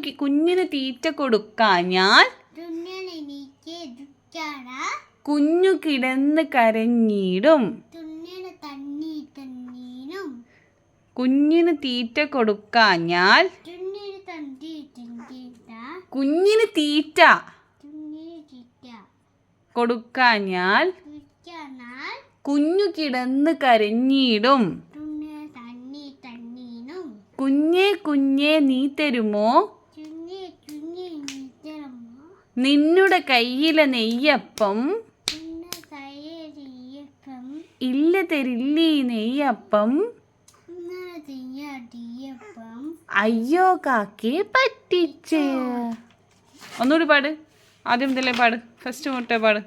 കുഞ്ഞിന് തീറ്റ കൊടുക്കാഞ്ഞാൽ കുഞ്ഞു കിടന്ന് കരഞ്ഞിടും. കുഞ്ഞിന് തീറ്റ കൊടുക്കാഞ്ഞാൽ കുഞ്ഞിന് തീറ്റ കൊടുക്കാഞ്ഞാൽ കുഞ്ഞു കിടന്ന് കരഞ്ഞിടും. കുഞ്ഞേ കുഞ്ഞേ നീ തരുമോ നിന്നുടെ കയ്യിലെ നെയ്യപ്പം? ഇല്ല തരില്ലീ നെയ്യപ്പം. അയ്യോ കാക്കേ പറ്റിച്ച്. ഒന്നുകൂടി പാട്. ആദ്യം മുതലേ പാട്. ഫസ്റ്റ് മുട്ട പാട്.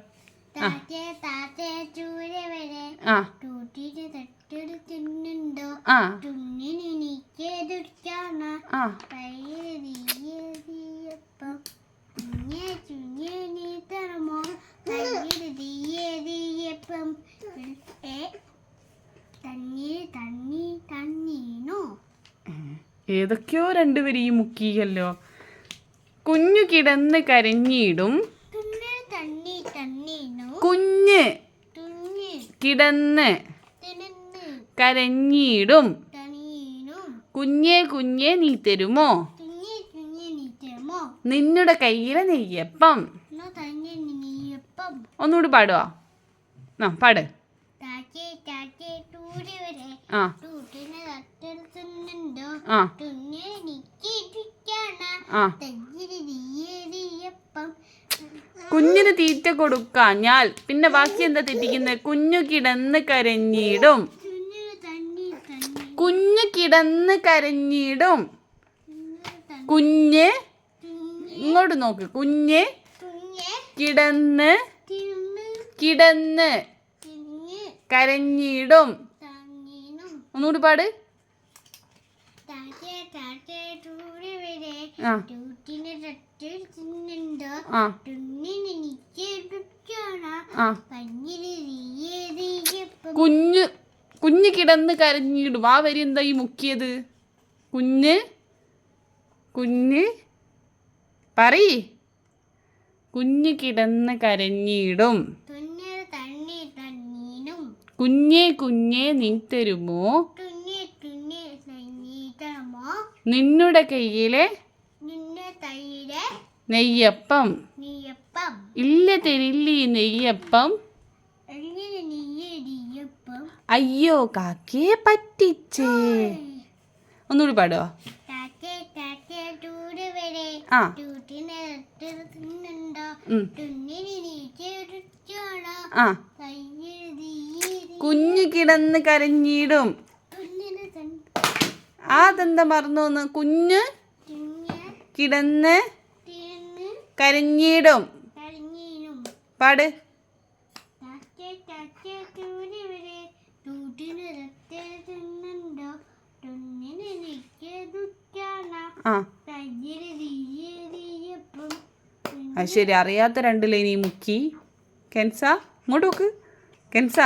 ഏതൊക്കെയോ രണ്ടുപേരെയും മുക്കിയല്ലോ. കുഞ്ഞു കിടന്ന് കരഞ്ഞിടും. കുഞ്ഞ് കിടന്ന് കരഞ്ഞിടും. കുഞ്ഞേ കുഞ്ഞേ നീ തരുമോ നിന്നുടെ കയ്യിലെ നെയ്യപ്പം? ഒന്നുകൂടി പാടുവാ. പാട്. കുഞ്ഞിന് തീറ്റ കൊടുക്കാഞ്ഞാൽ പിന്നെ ബാക്കി എന്താ തെറ്റിക്കുന്നത്? കുഞ്ഞു കിടന്ന് കരഞ്ഞിടും. കുഞ്ഞു കിടന്ന് കരഞ്ഞിടും. കുഞ്ഞ് ഇങ്ങോട്ട് നോക്ക്. കുഞ്ഞ് കിടന്ന് കരഞ്ഞിടും. ഒന്നുകൂടി പാട്. കുഞ്ഞ് കിടന്ന് കരഞ്ഞിടും. ആ വരി എന്താ ഈ മുക്കിയത്? കുഞ്ഞ് പറയ്. കുഞ്ഞ് കിടന്ന് കരഞ്ഞിടും. കുഞ്ഞേ കുഞ്ഞേ നീ തരുമോ നിന്നുടെ കയ്യിലെ നെയ്യപ്പം? ഇല്ല തരില്ലീ നെയ്യപ്പം. അയ്യോ കാക്കേ പറ്റിച്ചേ. ഒന്നുകൂടി പാടുവോ? കുഞ്ഞു കിടന്ന് കരഞ്ഞിടും. അതെന്താ മറന്നു? കുഞ്ഞ് കിടന്ന് കരഞ്ഞിടും. പാട്. അത് ശരി. അറിയാത്ത രണ്ട് ലൈൻ മുക്കി. കെൻസ ഇങ്ങോട്ട് നോക്ക്. കെൻസ